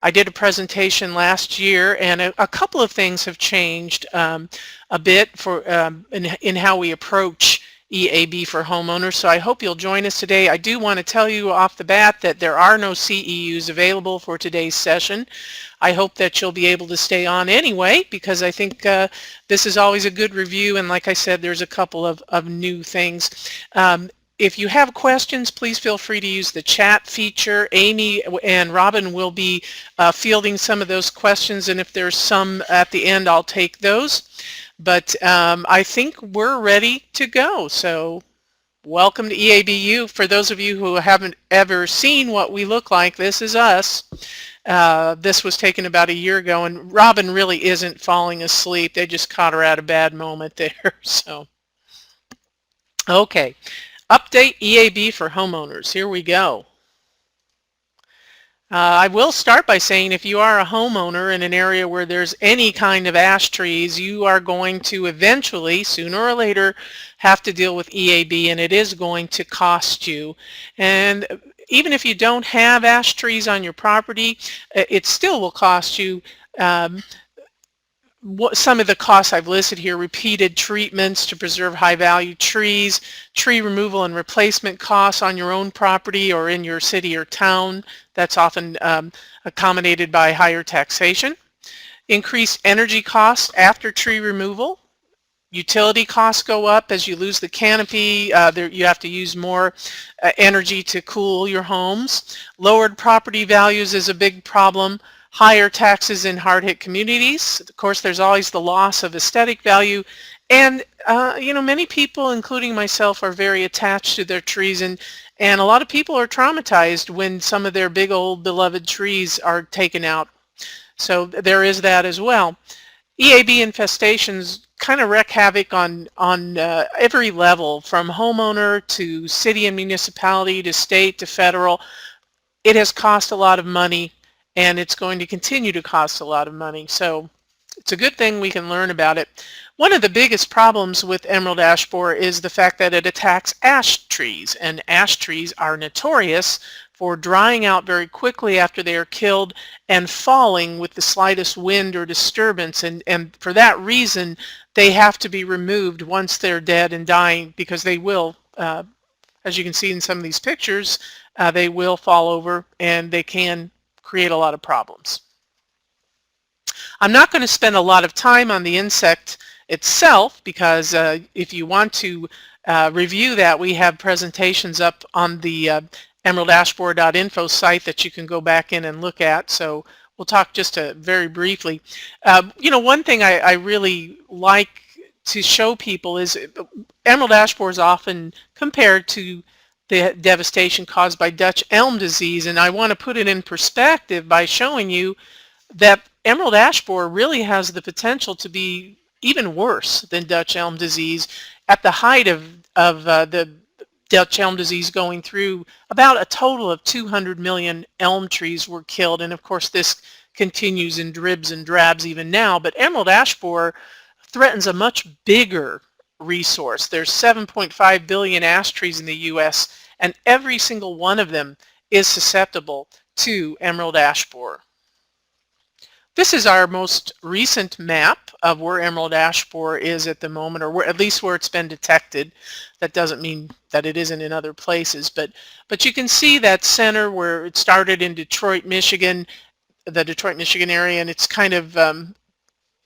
I did a presentation last year, and a couple of things have changed a bit in how we approach EAB for homeowners, so I hope you'll join us today. I do want to tell you off the bat that there are no CEUs available for today's session. I hope that you'll be able to stay on anyway, because I think this is always a good review, and like I said, there's a couple of new things. If you have questions, please feel free to use the chat feature. Amy and Robin will be fielding some of those questions, and if there's some at the end, I'll take those. But I think we're ready to go. So welcome to EABU. For those of you who haven't ever seen what we look like, this is us. This was taken about a year ago, and Robin really isn't falling asleep. They just caught her at a bad moment there. So, okay. Update EAB for homeowners. Here we go. I will start by saying if you are a homeowner in an area where there's any kind of ash trees, you are going to eventually, sooner or later, have to deal with EAB, and it is going to cost you. And even if you don't have ash trees on your property, it still will cost you some of the costs I've listed here: repeated treatments to preserve high-value trees, tree removal and replacement costs on your own property or in your city or town. That's often accommodated by higher taxation. Increased energy costs after tree removal. Utility costs go up as you lose the canopy. You have to use more energy to cool your homes. Lowered property values is a big problem. Higher taxes in hard-hit communities. Of course, there's always the loss of aesthetic value, and you know, many people, including myself, are very attached to their trees, and a lot of people are traumatized when some of their big old beloved trees are taken out. So there is that as well. EAB infestations kind of wreak havoc on every level, from homeowner to city and municipality to state to federal. It has cost a lot of money, and it's going to continue to cost a lot of money. So it's a good thing we can learn about it. One of the biggest problems with emerald ash borer is the fact that it attacks ash trees, and ash trees are notorious for drying out very quickly after they are killed and falling with the slightest wind or disturbance, and for that reason they have to be removed once they're dead and dying, because they will, as you can see in some of these pictures, they will fall over and they can create a lot of problems. I'm not going to spend a lot of time on the insect itself, because if you want to review that, we have presentations up on the emeraldashborer.info site that you can go back in and look at. So we'll talk just very briefly. You know, one thing I really like to show people is emerald ash borer is often compared to the devastation caused by Dutch elm disease, and I want to put it in perspective by showing you that emerald ash borer really has the potential to be even worse than Dutch elm disease. At the height of the Dutch elm disease going through, about a total of 200 million elm trees were killed, and of course this continues in dribs and drabs even now, but emerald ash borer threatens a much bigger resource. There's 7.5 billion ash trees in the US, and every single one of them is susceptible to emerald ash borer. This is our most recent map of where emerald ash borer is at the moment, or at least where it's been detected. That doesn't mean that it isn't in other places, but you can see that center where it started in Detroit, Michigan, the Detroit, Michigan area, and it's kind of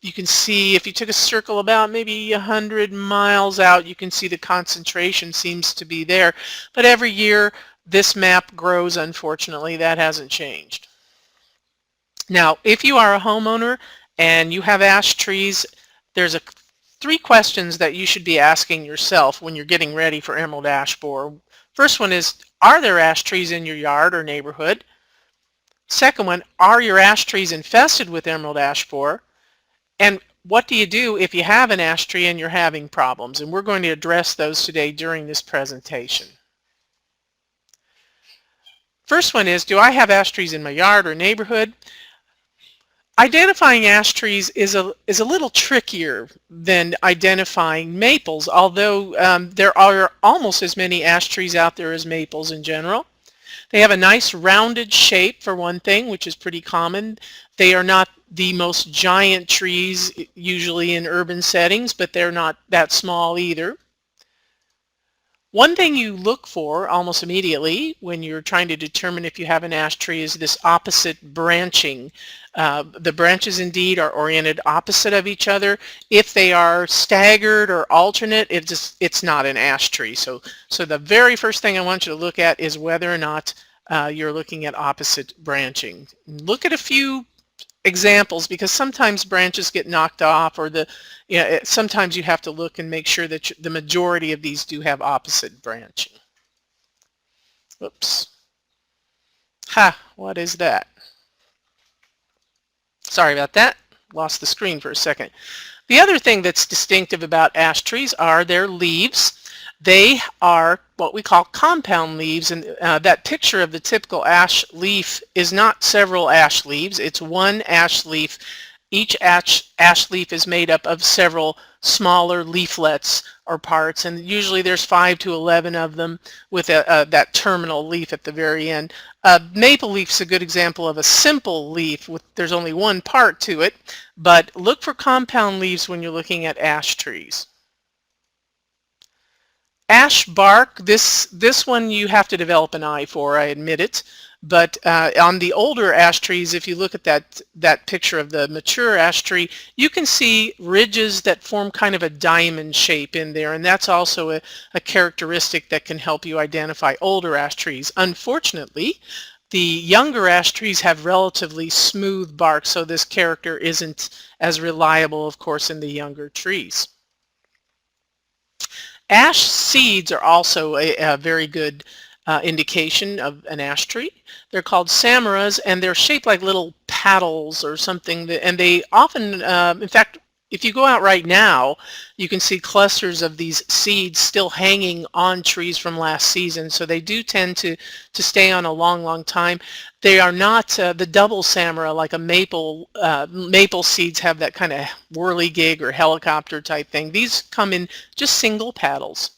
you can see, if you took a circle about maybe 100 miles out, you can see the concentration seems to be there. But every year this map grows, unfortunately. That hasn't changed. Now, if you are a homeowner and you have ash trees, there's three questions that you should be asking yourself when you're getting ready for emerald ash borer. First one is, are there ash trees in your yard or neighborhood? Second one, are your ash trees infested with emerald ash borer? And what do you do if you have an ash tree and you're having problems? And we're going to address those today during this presentation. First one is, do I have ash trees in my yard or neighborhood? Identifying ash trees is a little trickier than identifying maples, although there are almost as many ash trees out there as maples in general. They have a nice rounded shape for one thing, which is pretty common. They are not the most giant trees usually in urban settings, but they're not that small either. One thing you look for almost immediately when you're trying to determine if you have an ash tree is this opposite branching. The branches indeed are oriented opposite of each other. If they are staggered or alternate, it's not an ash tree. So the very first thing I want you to look at is whether or not you're looking at opposite branching. Look at a few examples, because sometimes branches get knocked off, or sometimes you have to look and make sure that the majority of these do have opposite branching. Oops. What is that? Sorry about that. Lost the screen for a second. The other thing that's distinctive about ash trees are their leaves. They are what we call compound leaves, and that picture of the typical ash leaf is not several ash leaves. It's one ash leaf. Each ash leaf is made up of several smaller leaflets or parts, and usually there's 5 to 11 of them with that terminal leaf at the very end. Maple leaf's a good example of a simple leaf there's only one part to it, but look for compound leaves when you're looking at ash trees. Ash bark, this one you have to develop an eye for, I admit it. But on the older ash trees, if you look at that picture of the mature ash tree, you can see ridges that form kind of a diamond shape in there, and that's also a characteristic that can help you identify older ash trees. Unfortunately, the younger ash trees have relatively smooth bark, so this character isn't as reliable, of course, in the younger trees. Ash seeds are also a very good indication of an ash tree. They're called samaras, and they're shaped like little paddles or something, and they often, in fact, if you go out right now, you can see clusters of these seeds still hanging on trees from last season, so they do tend to stay on a long time. They are not the double samara like a maple. Maple seeds have that kind of whirligig or helicopter type thing. These come in just single paddles.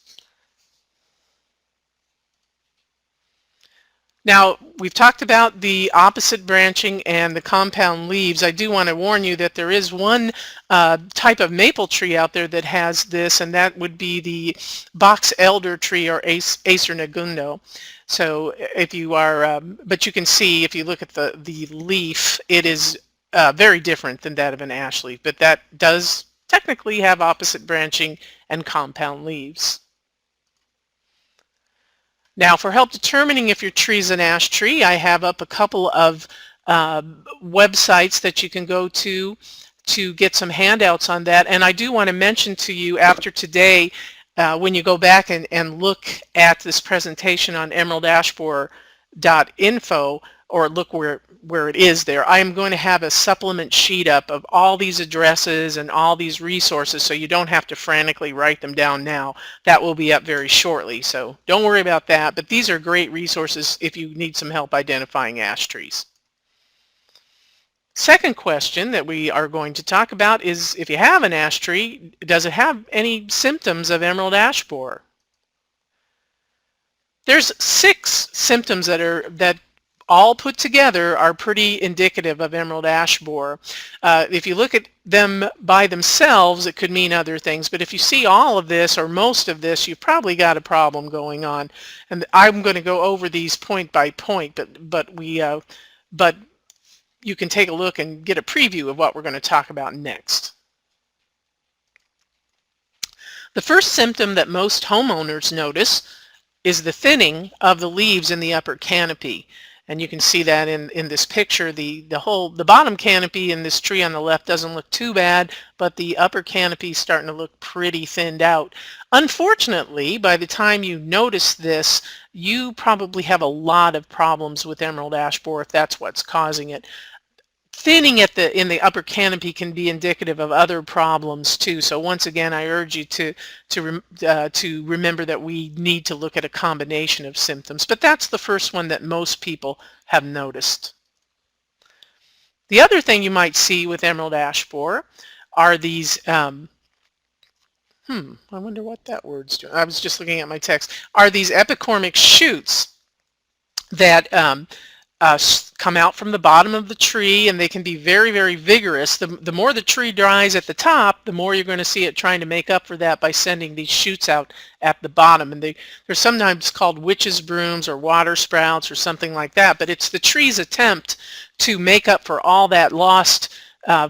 Now, we've talked about the opposite branching and the compound leaves. I do want to warn you that there is one type of maple tree out there that has this, and that would be the box elder tree, or Acer negundo. So if you are, but you can see if you look at the leaf, it is very different than that of an ash leaf, but that does technically have opposite branching and compound leaves. Now, for help determining if your tree is an ash tree, I have up a couple of websites that you can go to get some handouts on that. And I do want to mention to you after today, when you go back and look at this presentation on emeraldashborer.info, or look where it is there, I am going to have a supplement sheet up of all these addresses and all these resources, so you don't have to frantically write them down now. That will be up very shortly, so don't worry about that. But these are great resources if you need some help identifying ash trees. Second question that we are going to talk about is, if you have an ash tree, does it have any symptoms of emerald ash borer? There's 6 symptoms that all put together are pretty indicative of emerald ash borer. If you look at them by themselves, it could mean other things, but if you see all of this or most of this, you've probably got a problem going on. And I'm going to go over these point by point, but you can take a look and get a preview of what we're going to talk about next. The first symptom that most homeowners notice is the thinning of the leaves in the upper canopy. And you can see that in this picture. The bottom canopy in this tree on the left doesn't look too bad, but the upper canopy is starting to look pretty thinned out. Unfortunately, by the time you notice this, you probably have a lot of problems with emerald ash borer if that's what's causing it. Thinning in the upper canopy can be indicative of other problems too. So once again, I urge you to remember that we need to look at a combination of symptoms. But that's the first one that most people have noticed. The other thing you might see with emerald ash borer are these. I wonder what that word's doing. I was just looking at my text. Are these epicormic shoots that come out from the bottom of the tree, and they can be very, very vigorous. The more the tree dries at the top, the more you're going to see it trying to make up for that by sending these shoots out at the bottom. And they're sometimes called witch's brooms or water sprouts or something like that, but it's the tree's attempt to make up for all that lost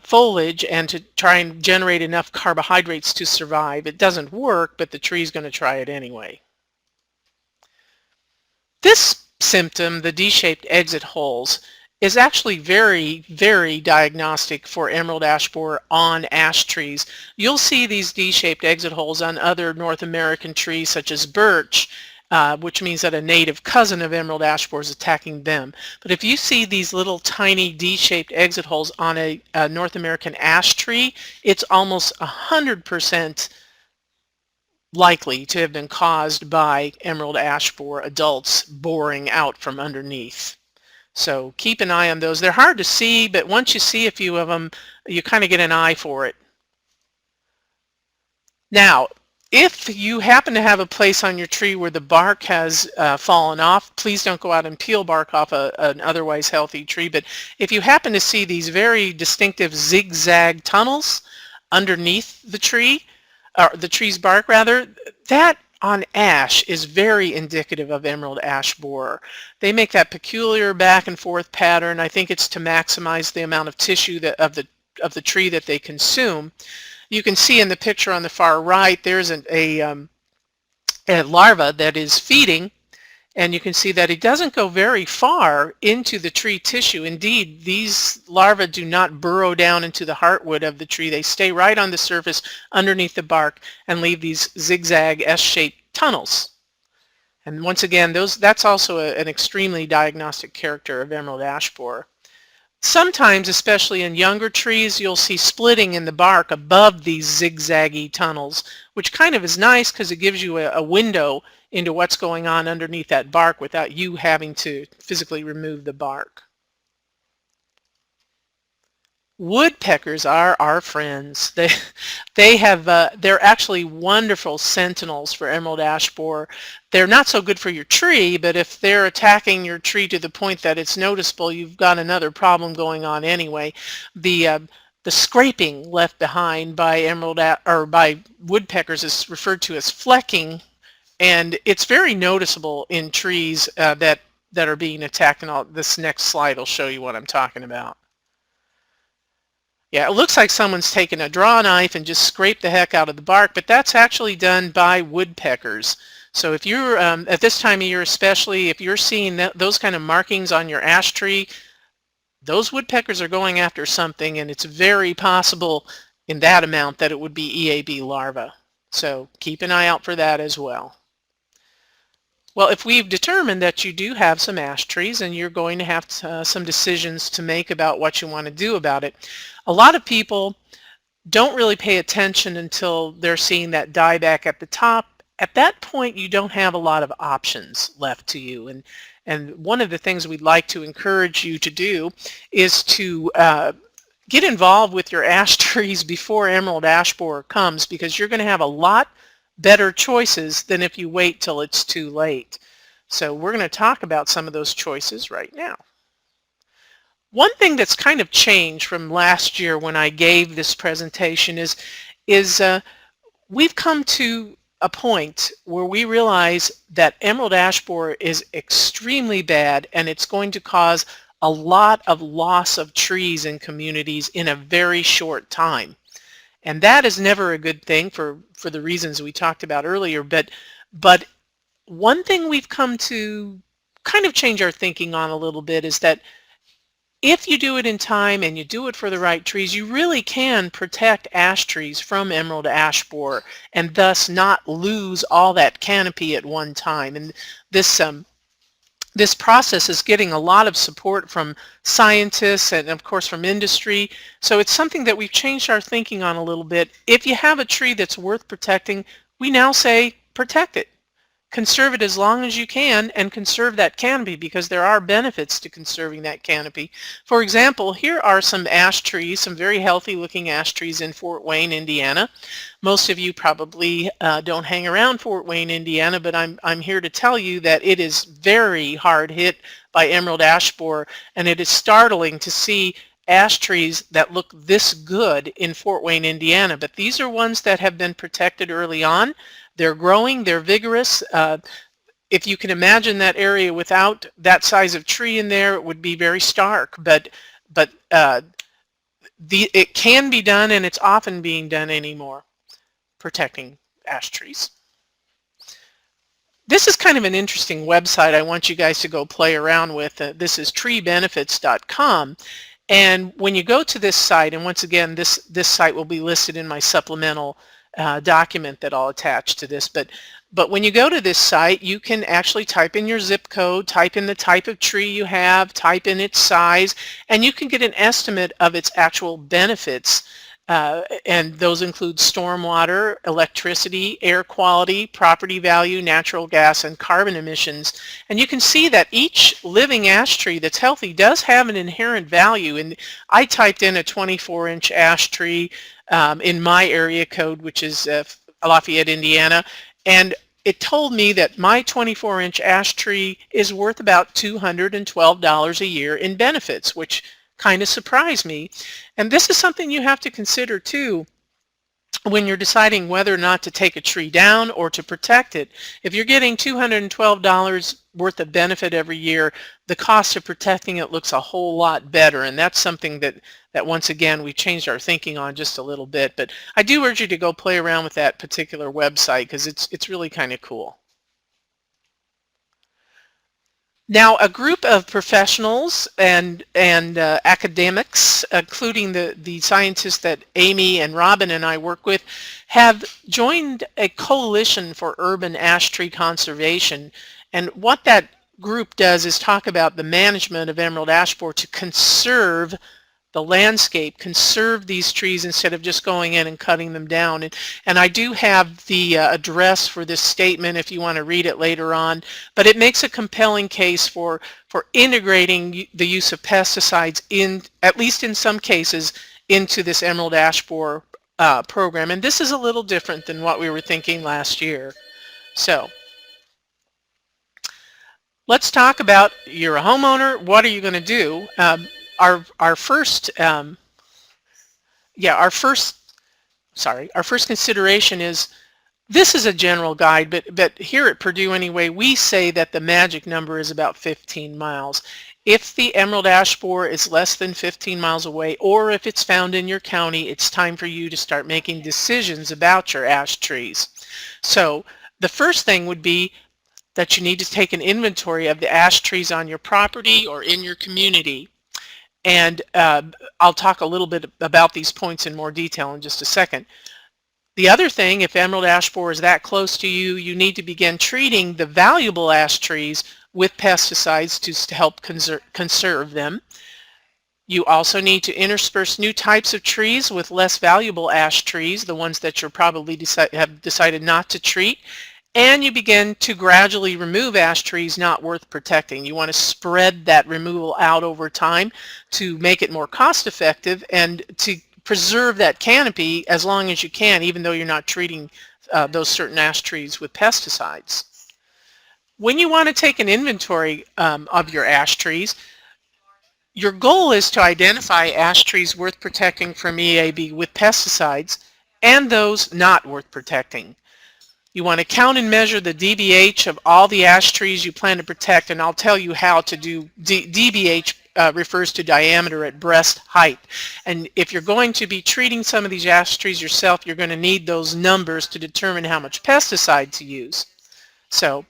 foliage and to try and generate enough carbohydrates to survive. It doesn't work, but the tree's going to try it anyway. This symptom, the D-shaped exit holes, is actually very, very diagnostic for emerald ash borer on ash trees. You'll see these D-shaped exit holes on other North American trees such as birch, which means that a native cousin of emerald ash borer is attacking them. But if you see these little tiny D-shaped exit holes on a North American ash tree, it's almost 100% likely to have been caused by emerald ash borer adults boring out from underneath. So keep an eye on those. They're hard to see, but once you see a few of them, you kind of get an eye for it. Now, if you happen to have a place on your tree where the bark has fallen off, please don't go out and peel bark off an otherwise healthy tree. But if you happen to see these very distinctive zigzag tunnels underneath the tree, or the tree's bark rather, that on ash is very indicative of emerald ash borer. They make that peculiar back and forth pattern. I think it's to maximize the amount of tissue of the tree that they consume. You can see in the picture on the far right, there's a larva that is feeding, and you can see that it doesn't go very far into the tree tissue. Indeed, these larvae do not burrow down into the heartwood of the tree. They stay right on the surface underneath the bark and leave these zigzag S-shaped tunnels. And once again, that's also an extremely diagnostic character of emerald ash borer. Sometimes, especially in younger trees, you'll see splitting in the bark above these zigzaggy tunnels, which kind of is nice because it gives you a window into what's going on underneath that bark without you having to physically remove the bark. Woodpeckers are our friends. They're actually wonderful sentinels for emerald ash borer. They're not so good for your tree, but if they're attacking your tree to the point that it's noticeable, you've got another problem going on anyway. The scraping left behind by by woodpeckers is referred to as flecking, and it's very noticeable in trees that are being attacked. And this next slide will show you what I'm talking about. Yeah, it looks like someone's taken a draw knife and just scraped the heck out of the bark, but that's actually done by woodpeckers. So if you're, at this time of year especially, if you're seeing those kind of markings on your ash tree, those woodpeckers are going after something, and it's very possible in that amount that it would be EAB larvae. So keep an eye out for that as well. Well, if we've determined that you do have some ash trees and you're going to have some decisions to make about what you want to do about it, a lot of people don't really pay attention until they're seeing that dieback at the top. At that point, you don't have a lot of options left to you. And one of the things we'd like to encourage you to do is to get involved with your ash trees before emerald ash borer comes, because you're going to have a lot better choices than if you wait till it's too late. So we're going to talk about some of those choices right now. One thing that's kind of changed from last year when I gave this presentation is we've come to a point where we realize that emerald ash borer is extremely bad, and it's going to cause a lot of loss of trees in communities in a very short time. And that is never a good thing for the reasons we talked about earlier. But one thing we've come to kind of change our thinking on a little bit is that if you do it in time and you do it for the right trees, you really can protect ash trees from emerald ash borer and thus not lose all that canopy at one time. And this process is getting a lot of support from scientists and of course from industry. So it's something that we've changed our thinking on a little bit. If you have a tree that's worth protecting, we now say protect it. conserve it as long as you can and conserve that canopy, because there are benefits to conserving that canopy. For example, here are some ash trees, some very healthy looking ash trees in Fort Wayne, Indiana. Most of you probably don't hang around Fort Wayne, Indiana, but I'm here to tell you that it is very hard hit by emerald ash borer, and it is startling to see ash trees that look this good in Fort Wayne, Indiana. But these are ones that have been protected early on. They're growing, they're vigorous. If you can imagine that area without that size of tree in there, it would be very stark. But it can be done, and it's often being done anymore, protecting ash trees. This is kind of an interesting website I want you guys to go play around with. This is treebenefits.com. And when you go to this site, and once again, this site will be listed in my supplemental document that I'll attach to this, but when you go to this site, you can actually type in your zip code, type in the type of tree you have, type in its size, and you can get an estimate of its actual benefits. And those include stormwater, electricity, air quality, property value, natural gas, and carbon emissions. And you can see that each living ash tree that's healthy does have an inherent value. And I typed in a 24-inch ash tree in my area code, which is Lafayette, Indiana, and it told me that my 24-inch ash tree is worth about $212 a year in benefits, which kind of surprised me. And this is something you have to consider too when you're deciding whether or not to take a tree down or to protect it. If you're getting $212 worth of benefit every year, the cost of protecting it looks a whole lot better, and that's something that once again we changed our thinking on just a little bit. But I do urge you to go play around with that particular website, because it's really kind of cool. Now, a group of professionals and academics, including the scientists that Amy and Robin and I work with, have joined a coalition for urban ash tree conservation. And what that group does is talk about the management of emerald ash borer to conserve the landscape, conserve these trees instead of just going in and cutting them down. And I do have the address for this statement if you want to read it later on, but it makes a compelling case for integrating the use of pesticides, in at least in some cases, into this emerald ash borer program. And this is a little different than what we were thinking last year. So let's talk about, you're a homeowner, what are you going to do? Our first consideration is, this is a general guide, but here at Purdue anyway, we say that the magic number is about 15 miles. If the emerald ash borer is less than 15 miles away, or if it's found in your county, it's time for you to start making decisions about your ash trees. So the first thing would be that you need to take an inventory of the ash trees on your property or in your community. And I'll talk a little bit about these points in more detail in just a second. The other thing, if emerald ash borer is that close to you, you need to begin treating the valuable ash trees with pesticides to help conserve them. You also need to intersperse new types of trees with less valuable ash trees, the ones that you're probably have decided not to treat. And you begin to gradually remove ash trees not worth protecting. You want to spread that removal out over time to make it more cost effective and to preserve that canopy as long as you can, even though you're not treating those certain ash trees with pesticides. When you want to take an inventory of your ash trees, your goal is to identify ash trees worth protecting from EAB with pesticides and those not worth protecting. You want to count and measure the DBH of all the ash trees you plan to protect, and I'll tell you how to do. DBH refers to diameter at breast height. And if you're going to be treating some of these ash trees yourself, you're going to need those numbers to determine how much pesticide to use. So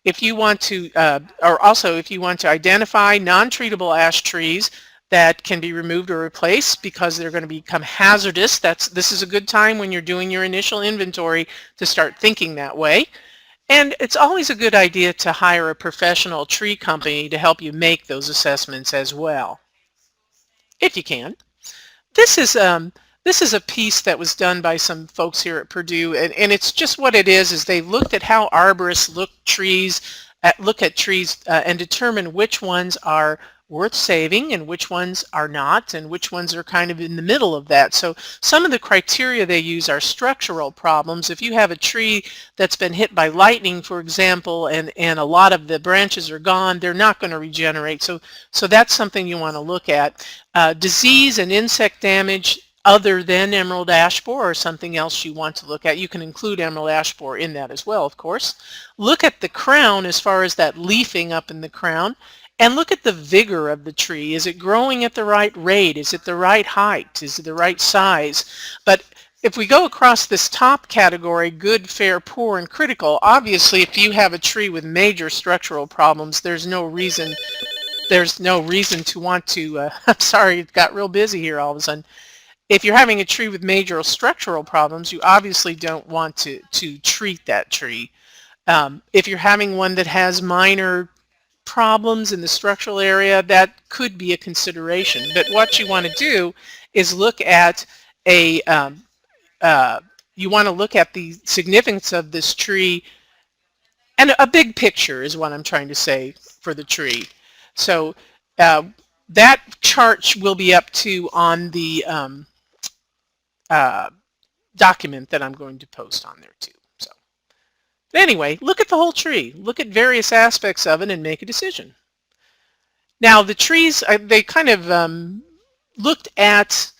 if you want to, if you want to identify non-treatable ash trees that can be removed or replaced because they're going to become hazardous, this is a good time when you're doing your initial inventory to start thinking that way. And it's always a good idea to hire a professional tree company to help you make those assessments as well, if you can. This is This is a piece that was done by some folks here at Purdue, and it's just what it is they looked at how arborists look at trees and determine which ones are worth saving and which ones are not, and which ones are kind of in the middle of that. So some of the criteria they use are structural problems. If you have a tree that's been hit by lightning, for example, and a lot of the branches are gone, they're not going to regenerate. So that's something you want to look at. Disease and insect damage other than emerald ash borer or something else you want to look at. You can include emerald ash borer in that as well, of course. Look at the crown as far as that leafing up in the crown, and look at the vigor of the tree. Is it growing at the right rate? Is it the right height? Is it the right size? But if we go across this top category, good, fair, poor, and critical, obviously if you have a tree with major structural problems, there's no reason to want to, I'm sorry, it got real busy here all of a sudden. If you're having a tree with major structural problems, you obviously don't want to treat that tree. If you're having one that has minor problems in the structural area, that could be a consideration. But what you want to do is look at you want to look at the significance of this tree, and a big picture is what I'm trying to say for the tree. So that chart will be up to on the document that I'm going to post on there too. So anyway, look at the whole tree. Look at various aspects of it and make a decision. Now the trees, they kind of looked at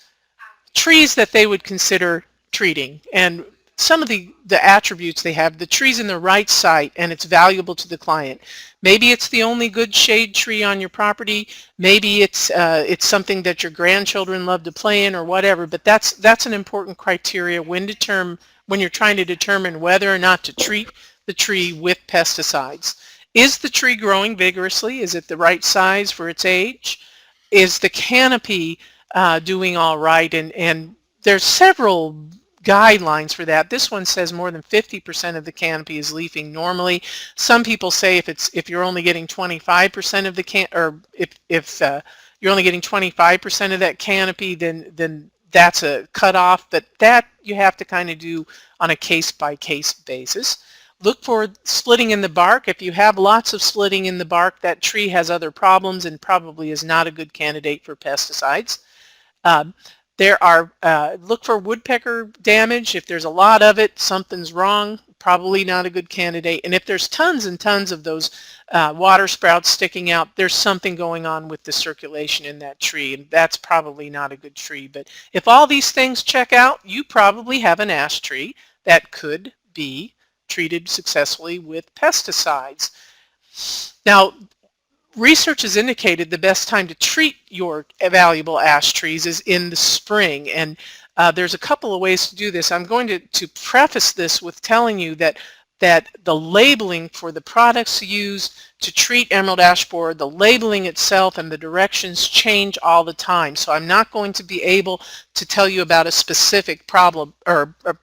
trees that they would consider treating, and some of the attributes they have. The tree's in the right site and it's valuable to the client. Maybe it's the only good shade tree on your property. Maybe it's something that your grandchildren love to play in or whatever, but that's an important criteria when you're trying to determine whether or not to treat the tree with pesticides. Is the tree growing vigorously? Is it the right size for its age? Is the canopy doing all right? And there's several guidelines for that. This one says more than 50% of the canopy is leafing normally. Some people say if you're only getting 25% of the if you're only getting 25% of that canopy, then that's a cutoff. But that you have to kind of do on a case-by-case basis. Look for splitting in the bark. If you have lots of splitting in the bark, that tree has other problems and probably is not a good candidate for pesticides. Look for woodpecker damage. If there's a lot of it, something's wrong, probably not a good candidate. And if there's tons and tons of those water sprouts sticking out, there's something going on with the circulation in that tree, and that's probably not a good tree. But if all these things check out, you probably have an ash tree that could be treated successfully with pesticides. Now, research has indicated the best time to treat your valuable ash trees is in the spring, and there's a couple of ways to do this. I'm going to preface this with telling you that the labeling for the products used to treat emerald ash borer, the labeling itself and the directions change all the time. So I'm not going to be able to tell you about a specific problem or a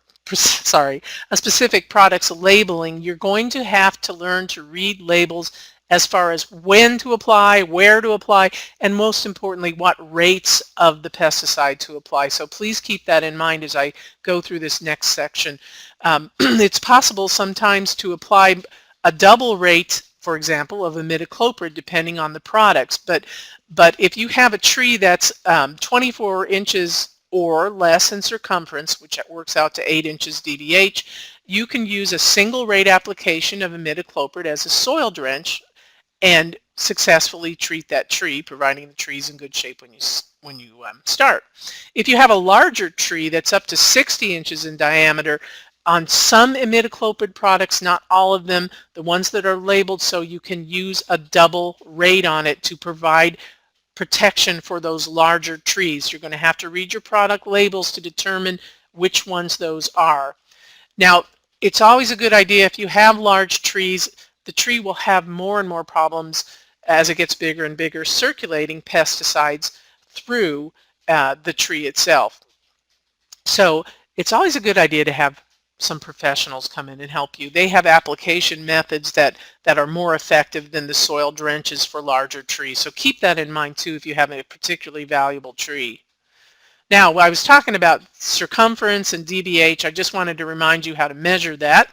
specific product's labeling. You're going to have to learn to read labels as far as when to apply, where to apply, and most importantly, what rates of the pesticide to apply. So please keep that in mind as I go through this next section. It's possible sometimes to apply a double rate, for example, of imidacloprid depending on the products. But if you have a tree that's 24 inches or less in circumference, which works out to 8 inches DBH, you can use a single rate application of imidacloprid as a soil drench and successfully treat that tree, providing the tree's in good shape when you start. If you have a larger tree that's up to 60 inches in diameter, on some imidacloprid products, not all of them, the ones that are labeled so you can use a double rate on it to provide protection for those larger trees. You're going to have to read your product labels to determine which ones those are. Now, it's always a good idea if you have large trees, the tree will have more and more problems as it gets bigger and bigger circulating pesticides through the tree itself. So it's always a good idea to have some professionals come in and help you. They have application methods that are more effective than the soil drenches for larger trees. So keep that in mind too if you have a particularly valuable tree. Now, I was talking about circumference and DBH. I just wanted to remind you how to measure that.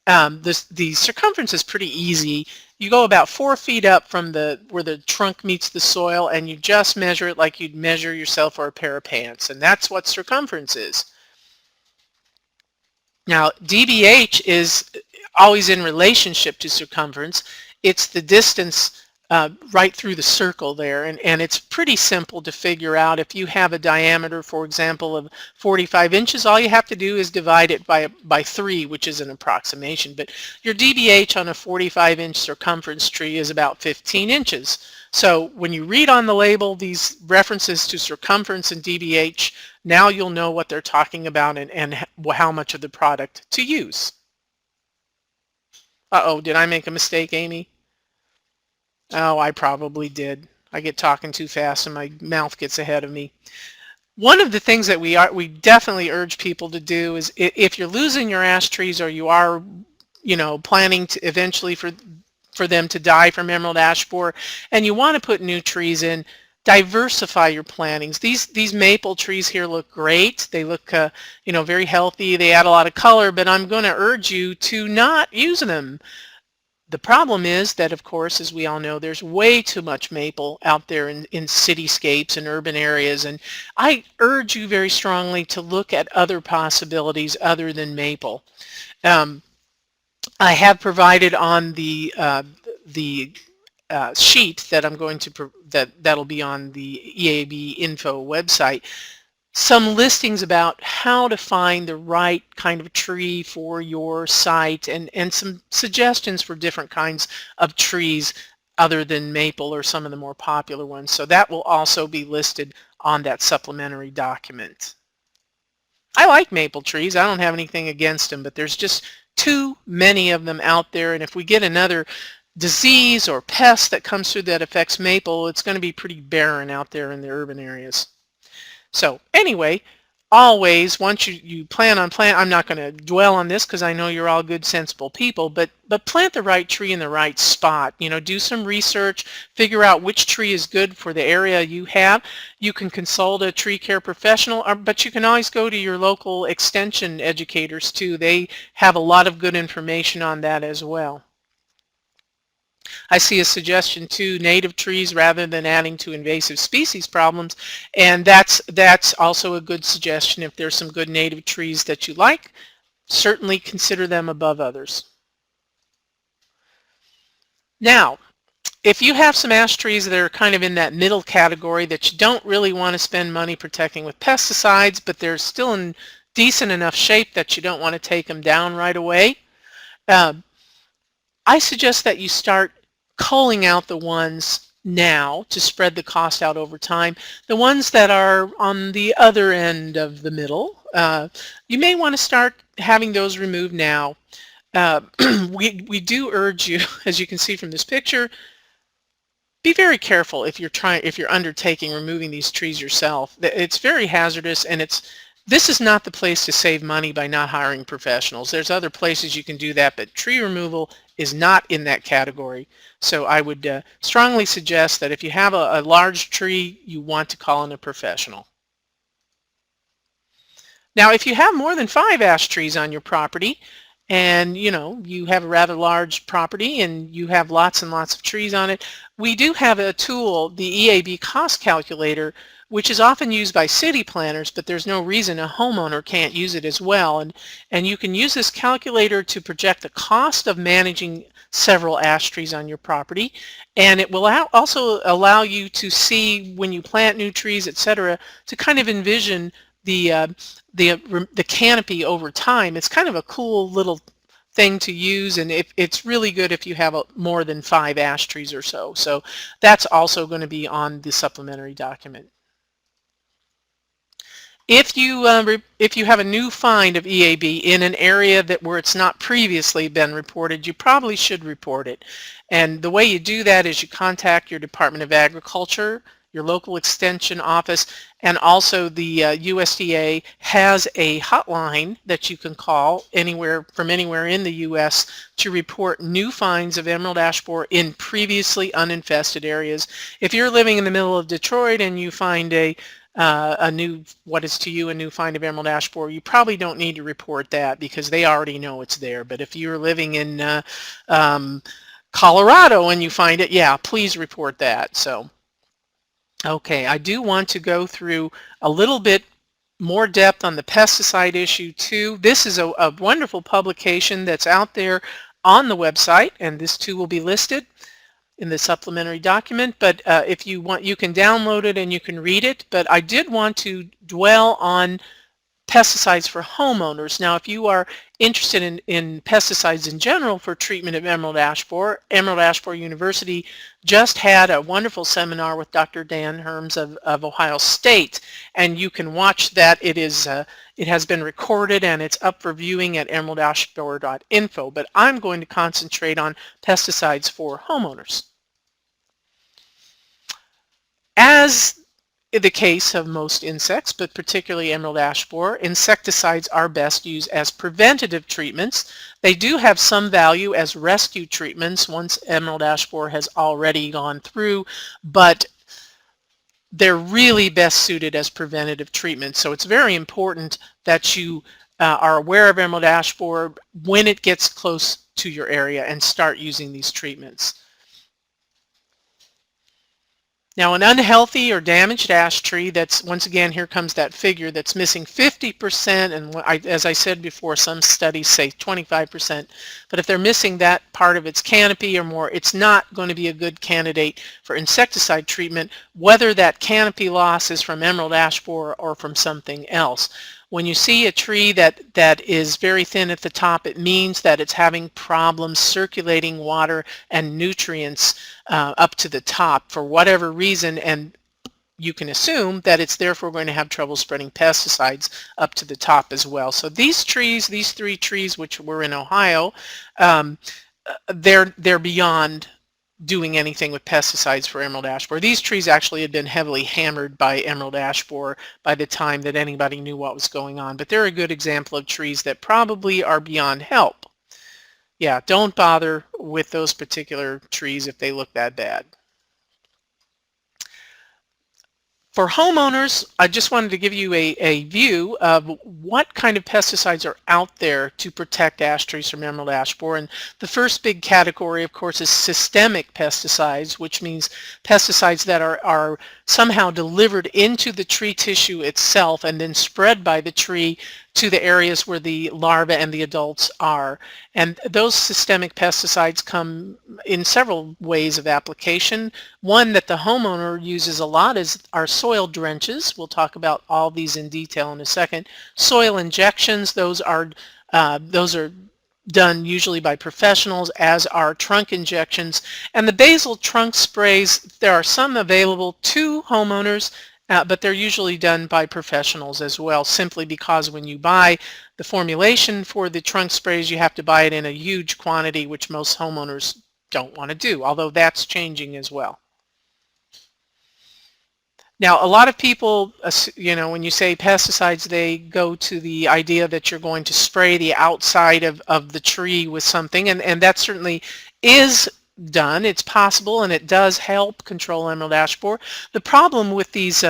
The circumference is pretty easy. You go about 4 feet up from where the trunk meets the soil, and you just measure it like you'd measure yourself for a pair of pants, and that's what circumference is. Now, DBH is always in relationship to circumference. It's the distance right through the circle there, and it's pretty simple to figure out. If you have a diameter, for example, of 45 inches, all you have to do is divide it by 3, which is an approximation. But your DBH on a 45-inch circumference tree is about 15 inches. So when you read on the label these references to circumference and DBH, now you'll know what they're talking about and how much of the product to use. Uh-oh, did I make a mistake, Amy? Oh, I probably did. I get talking too fast and my mouth gets ahead of me. One of the things that we definitely urge people to do is, if you're losing your ash trees, or you are, planning to eventually for them to die from emerald ash borer, and you want to put new trees in, diversify your plantings. These maple trees here look great. They look very healthy. They add a lot of color, but I'm going to urge you to not use them. The problem is that, of course, as we all know, there's way too much maple out there in cityscapes and urban areas, and I urge you very strongly to look at other possibilities other than maple. I have provided on the sheet that I'm going to that'll be on the EAB info website, some listings about how to find the right kind of tree for your site, and some suggestions for different kinds of trees other than maple or some of the more popular ones. So that will also be listed on that supplementary document. I like maple trees. I don't have anything against them, but there's just too many of them out there, and if we get another disease or pest that comes through that affects maple, it's going to be pretty barren out there in the urban areas. So anyway, always, once you plan on planting, I'm not going to dwell on this because I know you're all good, sensible people, but plant the right tree in the right spot. Do some research, figure out which tree is good for the area you have. You can consult a tree care professional, but you can always go to your local extension educators too. They have a lot of good information on that as well. I see a suggestion to native trees rather than adding to invasive species problems, and that's also a good suggestion. If there's some good native trees that you like, certainly consider them above others. Now, if you have some ash trees that are kind of in that middle category that you don't really want to spend money protecting with pesticides, but they're still in decent enough shape that you don't want to take them down right away, I suggest that you start culling out the ones now to spread the cost out over time. The ones that are on the other end of the middle, you may want to start having those removed now. We do urge you, as you can see from this picture, be very careful if you're undertaking removing these trees yourself. It's very hazardous, and this is not the place to save money by not hiring professionals. There's other places you can do that, but tree removal is not in that category. So I would strongly suggest that if you have a large tree, you want to call in a professional. Now, if you have more than 5 ash trees on your property, and you have a rather large property and you have lots and lots of trees on it, we do have a tool, the EAB cost calculator, which is often used by city planners, but there's no reason a homeowner can't use it as well. And you can use this calculator to project the cost of managing several ash trees on your property, and it will also allow you to see, when you plant new trees, etc., to kind of envision the canopy over time. It's kind of a cool little thing to use, and it's really good if you have more than 5 ash trees or so. So that's also going to be on the supplementary document. If you have a new find of EAB in an area where it's not previously been reported, you probably should report it. And the way you do that is you contact your Department of Agriculture, your local extension office, and also the USDA has a hotline that you can call from anywhere in the U.S. to report new finds of emerald ash borer in previously uninfested areas. If you're living in the middle of Detroit and you find a what is to you a new find of emerald ash borer, you probably don't need to report that because they already know it's there. But if you're living in Colorado and you find it, yeah, please report that. So, okay, I do want to go through a little bit more depth on the pesticide issue too. This is a wonderful publication that's out there on the website, and this too will be listed in the supplementary document, but if you want, you can download it and you can read it. But I did want to dwell on pesticides for homeowners. Now, if you are interested in pesticides in general for treatment of emerald ash borer, Emerald Ash Borer University just had a wonderful seminar with Dr. Dan Herms of Ohio State, and you can watch that. It has been recorded and it's up for viewing at emeraldashborer.info, but I'm going to concentrate on pesticides for homeowners. As in the case of most insects, but particularly emerald ash borer, insecticides are best used as preventative treatments. They do have some value as rescue treatments once emerald ash borer has already gone through, but they're really best suited as preventative treatments. So it's very important that you are aware of emerald ash borer when it gets close to your area and start using these treatments. Now, an unhealthy or damaged ash tree, that's, once again, here comes that figure, that's missing 50%, and as I said before, some studies say 25%, but if they're missing that part of its canopy or more, it's not going to be a good candidate for insecticide treatment, whether that canopy loss is from emerald ash borer or from something else. When you see a tree that is very thin at the top, it means that it's having problems circulating water and nutrients up to the top for whatever reason, and you can assume that it's therefore going to have trouble spreading pesticides up to the top as well. So these trees, these 3 trees which were in Ohio, they're beyond doing anything with pesticides for emerald ash borer. These trees actually had been heavily hammered by emerald ash borer by the time that anybody knew what was going on, but they're a good example of trees that probably are beyond help. Yeah, don't bother with those particular trees if they look that bad. For homeowners, I just wanted to give you a view of what kind of pesticides are out there to protect ash trees from emerald ash borer. And the first big category, of course, is systemic pesticides, which means pesticides that are somehow delivered into the tree tissue itself and then spread by the tree to the areas where the larvae and the adults are. And those systemic pesticides come in several ways of application. One that the homeowner uses a lot are soil drenches. We'll talk about all these in detail in a second. Soil injections, those are done usually by professionals, as are trunk injections. And the basal trunk sprays, there are some available to homeowners, but they're usually done by professionals as well, simply because when you buy the formulation for the trunk sprays, you have to buy it in a huge quantity, which most homeowners don't want to do, although that's changing as well. Now, a lot of people, when you say pesticides, they go to the idea that you're going to spray the outside of the tree with something, and that certainly is done. It's possible, and it does help control emerald ash borer. The problem with these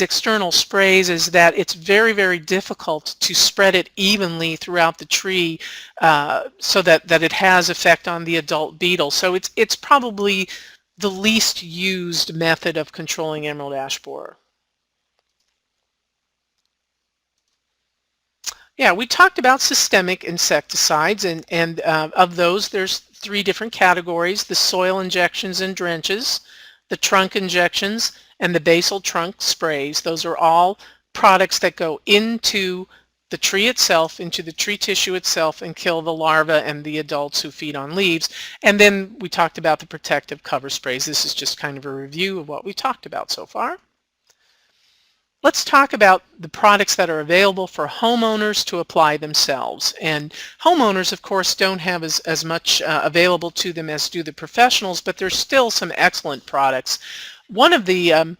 external sprays is that it's very, very difficult to spread it evenly throughout the tree so that it has effect on the adult beetle. So it's probably the least used method of controlling emerald ash borer. Yeah, we talked about systemic insecticides, and of those there's 3 different categories: the soil injections and drenches, the trunk injections, and the basal trunk sprays. Those are all products that go into the tree itself, into the tree tissue itself, and kill the larvae and the adults who feed on leaves. And then we talked about the protective cover sprays. This is just kind of a review of what we talked about so far. Let's talk about the products that are available for homeowners to apply themselves. And homeowners, of course, don't have as much available to them as do the professionals, but there's still some excellent products. One of the,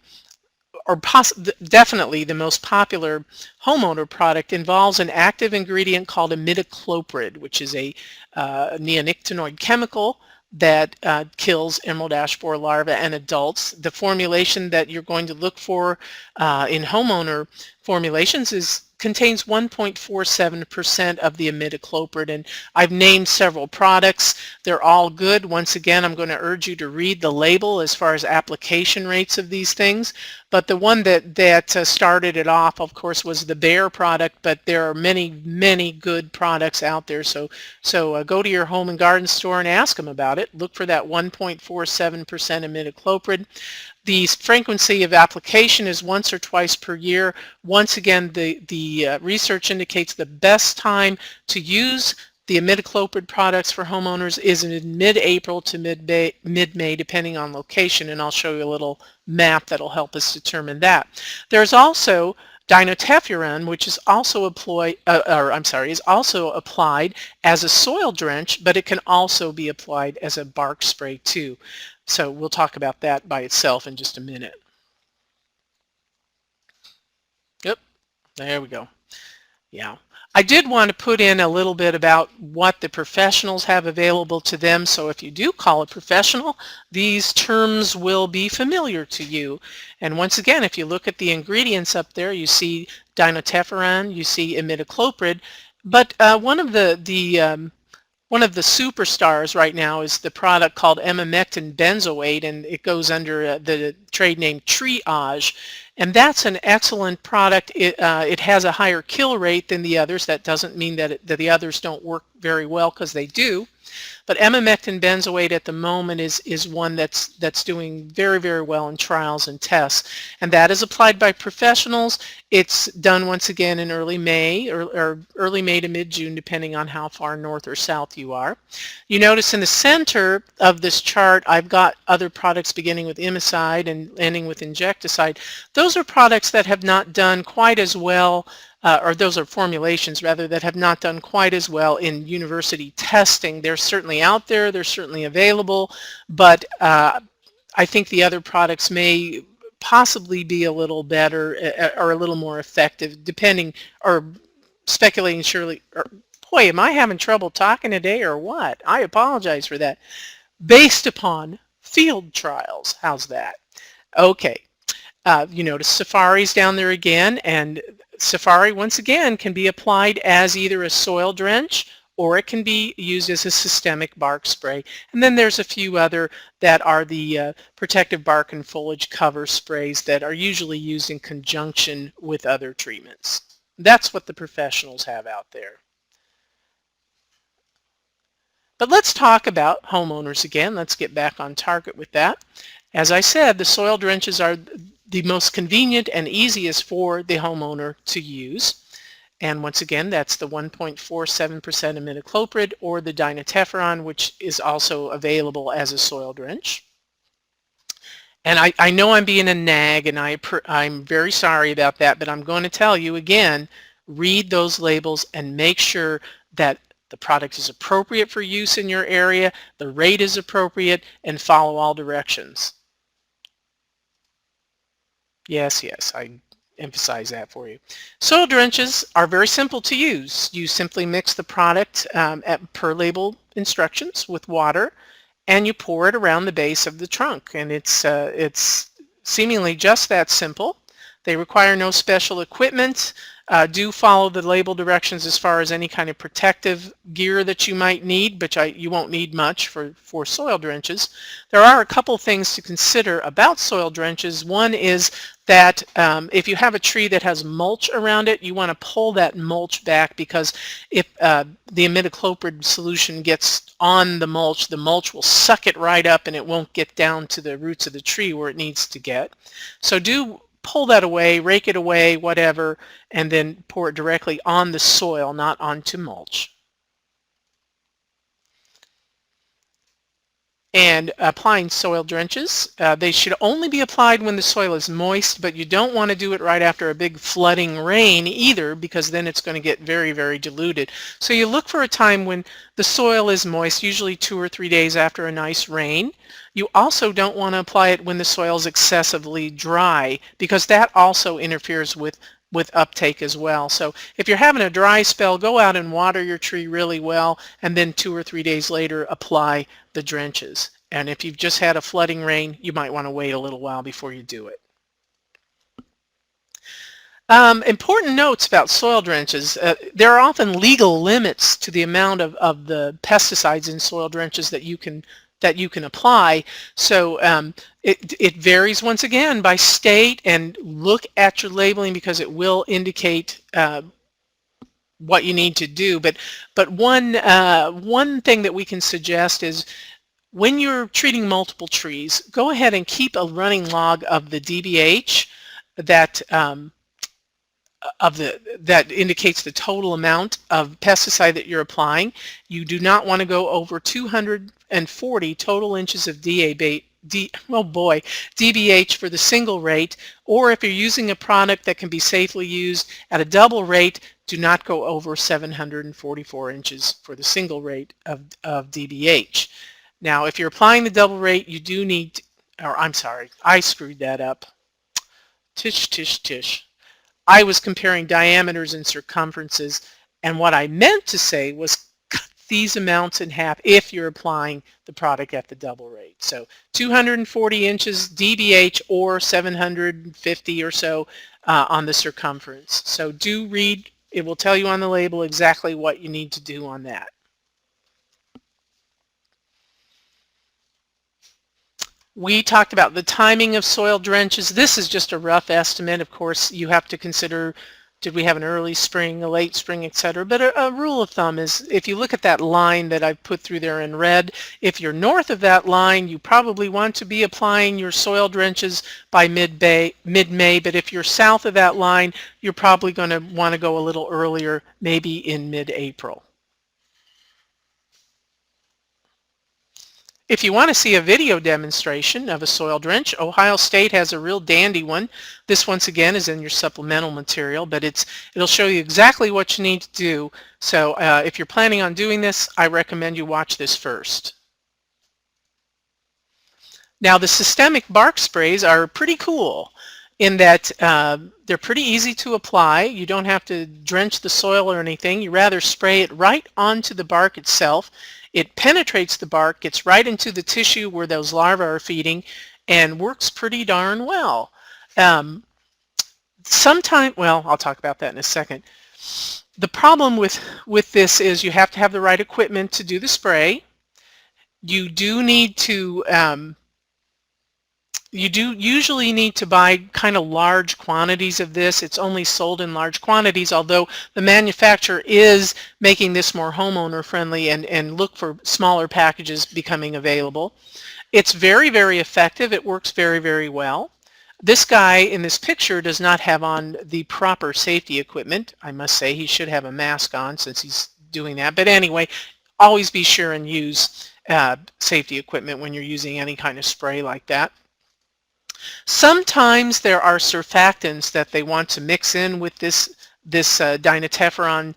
definitely the most popular homeowner product, involves an active ingredient called imidacloprid, which is a neonicotinoid chemical that kills emerald ash borer larvae and adults. The formulation that you're going to look for in homeowner formulations contains 1.47% of the imidacloprid, and I've named several products. They're all good. Once again, I'm going to urge you to read the label as far as application rates of these things. But the one that started it off, of course, was the Bayer product, but there are many, many good products out there. So go to your home and garden store and ask them about it. Look for that 1.47% imidacloprid. The frequency of application is once or twice per year. Once again, the research indicates the best time to use the imidacloprid products for homeowners is in mid-April to mid-May, depending on location, and I'll show you a little map that'll help us determine that. There's also dinotefuran, which is also applied as a soil drench, but it can also be applied as a bark spray too. So we'll talk about that by itself in just a minute. Yep, there we go. Yeah. I did want to put in a little bit about what the professionals have available to them, so if you do call a professional, these terms will be familiar to you. And once again, if you look at the ingredients up there, you see dinotefuran, you see imidacloprid, but one of the superstars right now is the product called emamectin benzoate, and it goes under the trade name Triage. And that's an excellent product. It has a higher kill rate than the others. That doesn't mean that the others don't work very well, because they do. But emamectin benzoate at the moment is one that's doing very, very well in trials and tests. And that is applied by professionals. It's done once again in early May or early May to mid-June, depending on how far north or south you are. You notice in the center of this chart, I've got other products beginning with imicide and ending with insecticide. Those are products that have not done quite as well, or those are formulations rather, that have not done quite as well in university testing. They're certainly out there, they're certainly available, but I think the other products may possibly be a little better or a little more effective, depending, or speculating surely. Boy, am I having trouble talking today or what? I apologize for that. Based upon field trials. How's that? Okay. You notice Safari's down there again, and Safari once again can be applied as either a soil drench or it can be used as a systemic bark spray. And then there's a few other that are the protective bark and foliage cover sprays that are usually used in conjunction with other treatments. That's what the professionals have out there. But let's talk about homeowners again. Let's get back on target with that. As I said, the soil drenches are the most convenient and easiest for the homeowner to use. And once again, that's the 1.47% imidacloprid or the dinotefuran, which is also available as a soil drench. And I know I'm being a nag, and I'm very sorry about that, but I'm going to tell you again, read those labels and make sure that the product is appropriate for use in your area, the rate is appropriate, and follow all directions. Yes, I emphasize that for you. Soil drenches are very simple to use. You simply mix the product per label instructions with water, and you pour it around the base of the trunk. And it's seemingly just that simple. They require no special equipment. Do follow the label directions as far as any kind of protective gear that you might need, but you won't need much for soil drenches. There are a couple things to consider about soil drenches. One is that if you have a tree that has mulch around it, you want to pull that mulch back, because if the imidacloprid solution gets on the mulch will suck it right up and it won't get down to the roots of the tree where it needs to get. So do pull that away, rake it away, whatever, and then pour it directly on the soil, not onto mulch. And applying soil drenches, they should only be applied when the soil is moist, but you don't want to do it right after a big flooding rain either, because then it's going to get very, very diluted. So you look for a time when the soil is moist, usually 2 or 3 days after a nice rain. You also don't want to apply it when the soil is excessively dry, because that also interferes with uptake as well. So if you're having a dry spell, go out and water your tree really well, and then 2 or 3 days later apply the drenches. And if you've just had a flooding rain, you might want to wait a little while before you do it. Important notes about soil drenches. There are often legal limits to the amount of the pesticides in soil drenches that you can apply. So it varies once again by state, and look at your labeling because it will indicate what you need to do. But one thing that we can suggest is, when you're treating multiple trees, go ahead and keep a running log of the DBH that that indicates the total amount of pesticide that you're applying. You do not want to go over 240 total inches of DBH for the single rate, or if you're using a product that can be safely used at a double rate, do not go over 744 inches for the single rate of DBH. Now, if you're applying the double rate, you do need, or I'm sorry, I screwed that up. Tish, tish, tish. I was comparing diameters and circumferences, and what I meant to say was cut these amounts in half if you're applying the product at the double rate. So 240 inches DBH or 750 or so on the circumference. So do read, it will tell you on the label exactly what you need to do on that. We talked about the timing of soil drenches. This is just a rough estimate. Of course, you have to consider, did we have an early spring, a late spring, etc. But a rule of thumb is, if you look at that line that I've put through there in red, if you're north of that line, you probably want to be applying your soil drenches by mid-May. But if you're south of that line, you're probably going to want to go a little earlier, maybe in mid-April. If you want to see a video demonstration of a soil drench, Ohio State has a real dandy one. This, once again, is in your supplemental material, but it'll show you exactly what you need to do. So if you're planning on doing this, I recommend you watch this first. Now, the systemic bark sprays are pretty cool in that they're pretty easy to apply. You don't have to drench the soil or anything. You rather spray it right onto the bark itself. It penetrates the bark, gets right into the tissue where those larvae are feeding, and works pretty darn well. Well, I'll talk about that in a second. The problem with this is you have to have the right equipment to do the spray. You do need to usually need to buy kind of large quantities of this. It's only sold in large quantities, although the manufacturer is making this more homeowner friendly, and look for smaller packages becoming available. It's very, very effective. It works very, very well. This guy in this picture does not have on the proper safety equipment. I must say he should have a mask on since he's doing that. But anyway, always be sure and use safety equipment when you're using any kind of spray like that. Sometimes there are surfactants that they want to mix in with this dinotefuran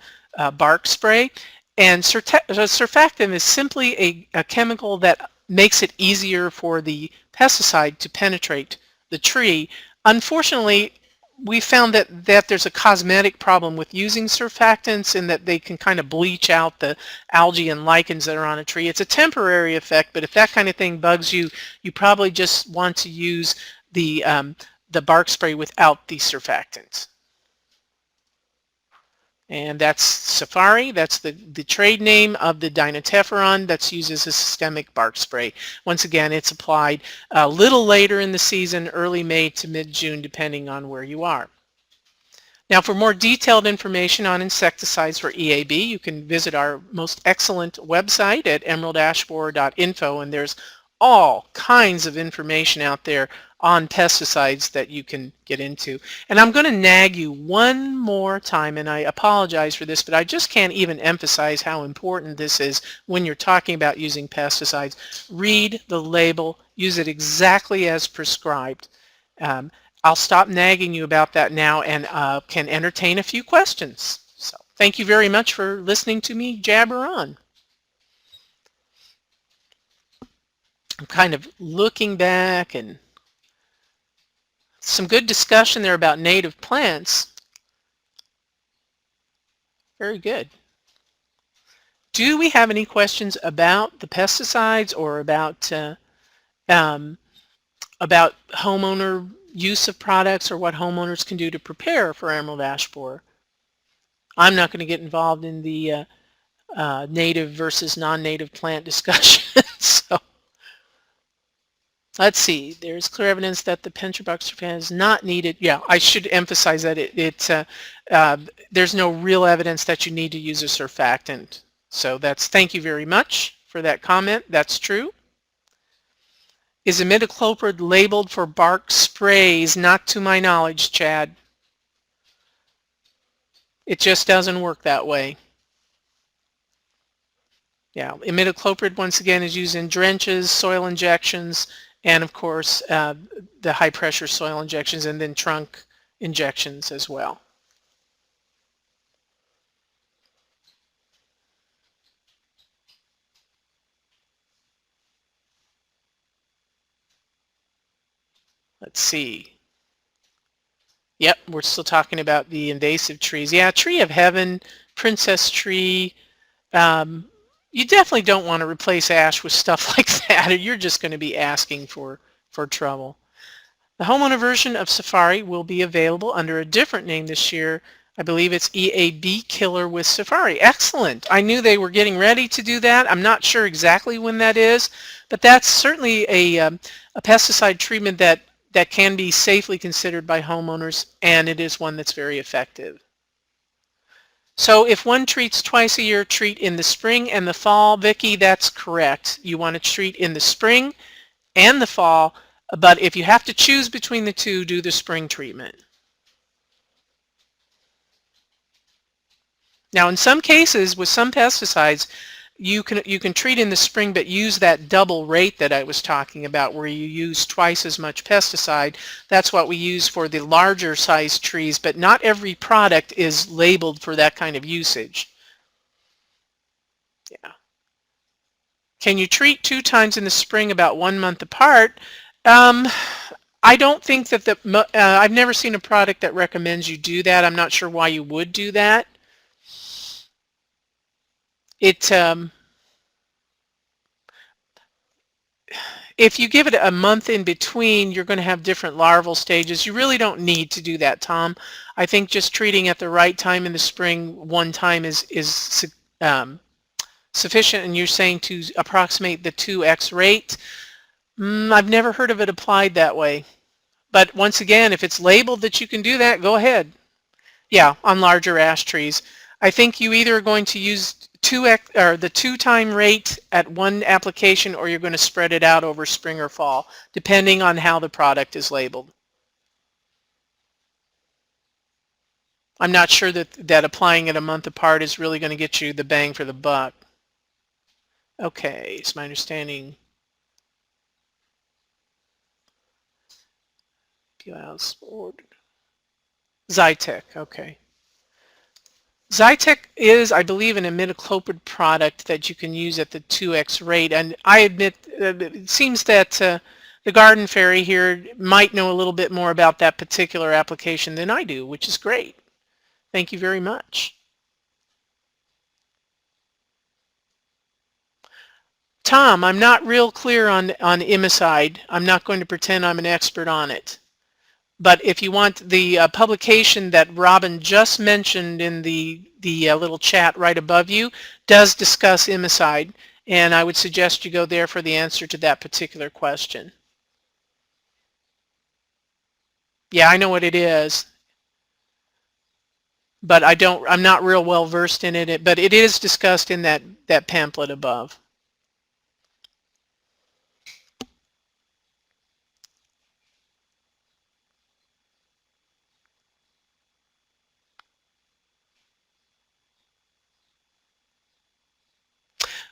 bark spray, and surfactant is simply a chemical that makes it easier for the pesticide to penetrate the tree. Unfortunately, we found that there's a cosmetic problem with using surfactants, in that they can kind of bleach out the algae and lichens that are on a tree. It's a temporary effect, but if that kind of thing bugs you, you probably just want to use the bark spray without the surfactants. And that's Safari. That's the trade name of the dinotefuran that's used as a systemic bark spray. Once again, it's applied a little later in the season, early May to mid-June, depending on where you are. Now, for more detailed information on insecticides for EAB, you can visit our most excellent website at emeraldashborer.info, and there's all kinds of information out there on pesticides that you can get into. And I'm going to nag you one more time, and I apologize for this, but I just can't even emphasize how important this is when you're talking about using pesticides. Read the label, use it exactly as prescribed. I'll stop nagging you about that now, and can entertain a few questions. So thank you very much for listening to me jabber on. I'm kind of looking back, and some good discussion there about native plants. Very good. Do we have any questions about the pesticides or um, about homeowner use of products or what homeowners can do to prepare for emerald ash borer? I'm not going to get involved in the native versus non-native plant discussion. So let's see. There's clear evidence that the pentriboxyphan is not needed. Yeah, I should emphasize that there's no real evidence that you need to use a surfactant. So thank you very much for that comment. That's true. Is imidacloprid labeled for bark sprays? Not to my knowledge, Chad. It just doesn't work that way. Yeah, imidacloprid once again is used in drenches, soil injections, and of course the high pressure soil injections, and then trunk injections as well. Let's see. Yep, we're still talking about the invasive trees. Yeah, tree of heaven, princess tree. You definitely don't want to replace ash with stuff like that, or you're just going to be asking for trouble. The homeowner version of Safari will be available under a different name this year. I believe it's EAB Killer with Safari. Excellent. I knew they were getting ready to do that. I'm not sure exactly when that is, but that's certainly a pesticide treatment that can be safely considered by homeowners, and it is one that's very effective. So if one treats twice a year, treat in the spring and the fall. Vicki, that's correct. You want to treat in the spring and the fall, but if you have to choose between the two, do the spring treatment. Now in some cases with some pesticides, you can treat in the spring but use that double rate that I was talking about, where you use twice as much pesticide. That's what we use for the larger size trees, but not every product is labeled for that kind of usage. Yeah. Can you treat 2 times in the spring about 1 month apart? I don't think that I've never seen a product that recommends you do that. I'm not sure why you would do that. If you give it a month in between, you're going to have different larval stages. You really don't need to do that, Tom. I think just treating at the right time in the spring 1 time is sufficient, and you're saying to approximate the 2x rate. I've never heard of it applied that way. But once again, if it's labeled that you can do that, go ahead. Yeah, on larger ash trees. I think you either are going to use the 2-time rate at one application, or you're going to spread it out over spring or fall, depending on how the product is labeled. I'm not sure that applying it a month apart is really going to get you the bang for the buck. Okay, it's my understanding. Zytec, okay. Zytec is, I believe, an imidacloprid product that you can use at the 2x rate, and I admit it seems that the garden fairy here might know a little bit more about that particular application than I do, which is great. Thank you very much. Tom, I'm not real clear on imicide. I'm not going to pretend I'm an expert on it. But if you want the publication that Robin just mentioned in the little chat right above you, does discuss imicide, and I would suggest you go there for the answer to that particular question. Yeah, I know what it is, but I'm not real well versed in it, but it is discussed in that pamphlet above.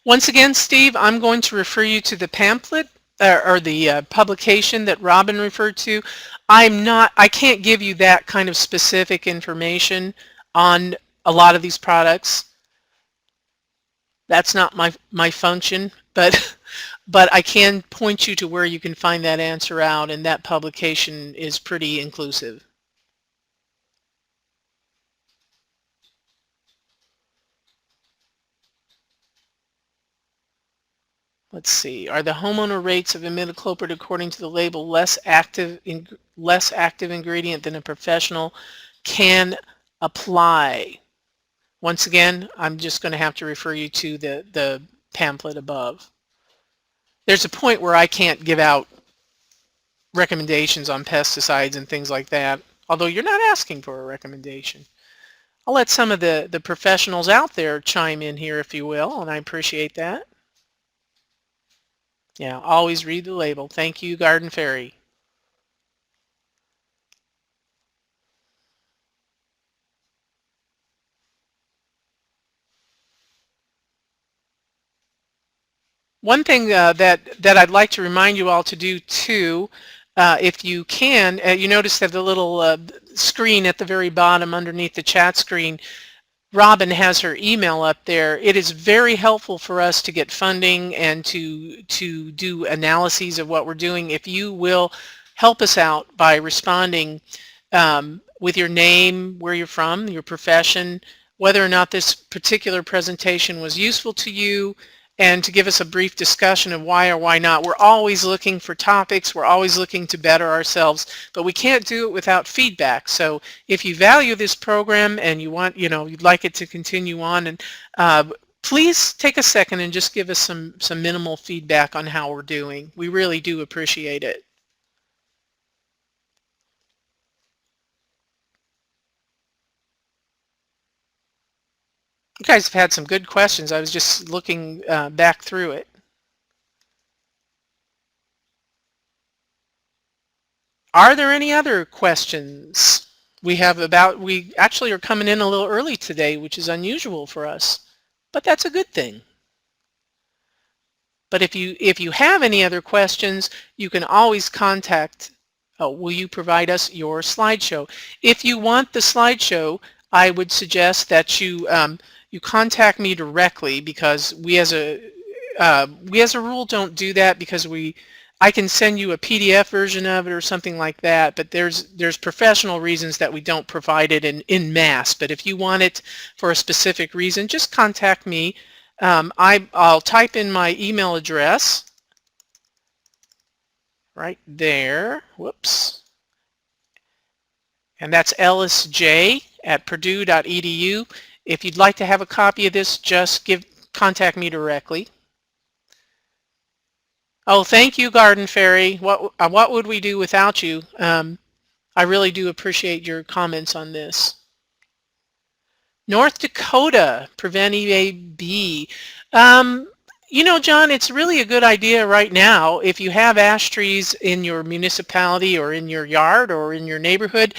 Once again, Steve, I'm going to refer you to the pamphlet or the publication that Robin referred to. I can't give you that kind of specific information on a lot of these products. That's not my function, but but I can point you to where you can find that answer out, and that publication is pretty inclusive. Let's see. Are the homeowner rates of imidacloprid according to the label less active ingredient than a professional can apply? Once again, I'm just going to have to refer you to the pamphlet above. There's a point where I can't give out recommendations on pesticides and things like that, although you're not asking for a recommendation. I'll let some of the professionals out there chime in here, if you will, and I appreciate that. Yeah, always read the label. Thank you, Garden Fairy. One thing that I'd like to remind you all to do too, if you can, you notice that the little screen at the very bottom underneath the chat screen, Robin has her email up there. It is very helpful for us to get funding and to do analyses of what we're doing. If you will help us out by responding with your name, where you're from, your profession, whether or not this particular presentation was useful to you, and to give us a brief discussion of why or why not. We're always looking for topics. We're always looking to better ourselves, but we can't do it without feedback. So if you value this program and you want, you'd like it to continue on, and please take a second and just give us some minimal feedback on how we're doing. We really do appreciate it. You guys have had some good questions. I was just looking back through it. Are there any other questions? We actually are coming in a little early today, which is unusual for us, but that's a good thing. But if you have any other questions, you can always contact, will you provide us your slideshow? If you want the slideshow, I would suggest that you contact me directly, because we as a rule don't do that, because I can send you a PDF version of it or something like that, but there's professional reasons that we don't provide it in mass. But if you want it for a specific reason, just contact me. I'll type in my email address right there. Whoops. And that's ellisj@purdue.edu. If you'd like to have a copy of this, just contact me directly. Oh, thank you, Garden Fairy. What would we do without you? I really do appreciate your comments on this. North Dakota, prevent EAB. John, it's really a good idea right now. If you have ash trees in your municipality or in your yard or in your neighborhood,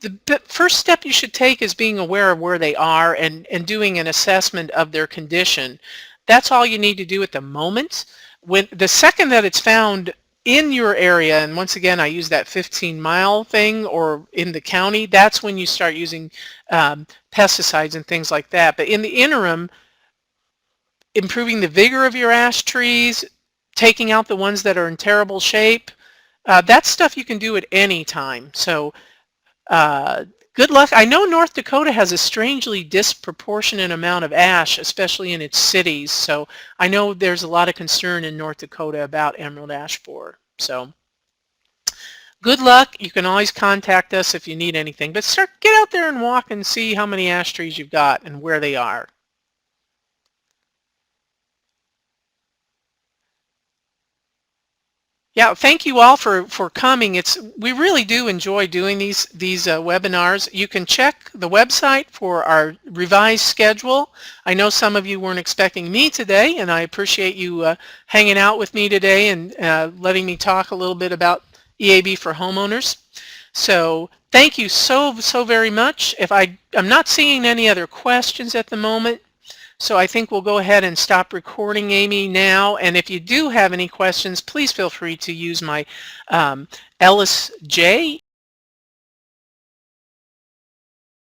the first step you should take is being aware of where they are and doing an assessment of their condition. That's all you need to do at the moment. When the second that it's found in your area, and once again I use that 15-mile thing, or in the county, that's when you start using pesticides and things like that. But in the interim, improving the vigor of your ash trees, taking out the ones that are in terrible shape, that's stuff you can do at any time. So good luck. I know North Dakota has a strangely disproportionate amount of ash, especially in its cities. So I know there's a lot of concern in North Dakota about emerald ash borer. So good luck. You can always contact us if you need anything. But get out there and walk and see how many ash trees you've got and where they are. Yeah, thank you all for coming. We really do enjoy doing these webinars. You can check the website for our revised schedule. I know some of you weren't expecting me today, and I appreciate you hanging out with me today and letting me talk a little bit about EAB for homeowners. So thank you so very much. I'm not seeing any other questions at the moment, so I think we'll go ahead and stop recording, Amy, now. And if you do have any questions, please feel free to use my ellisj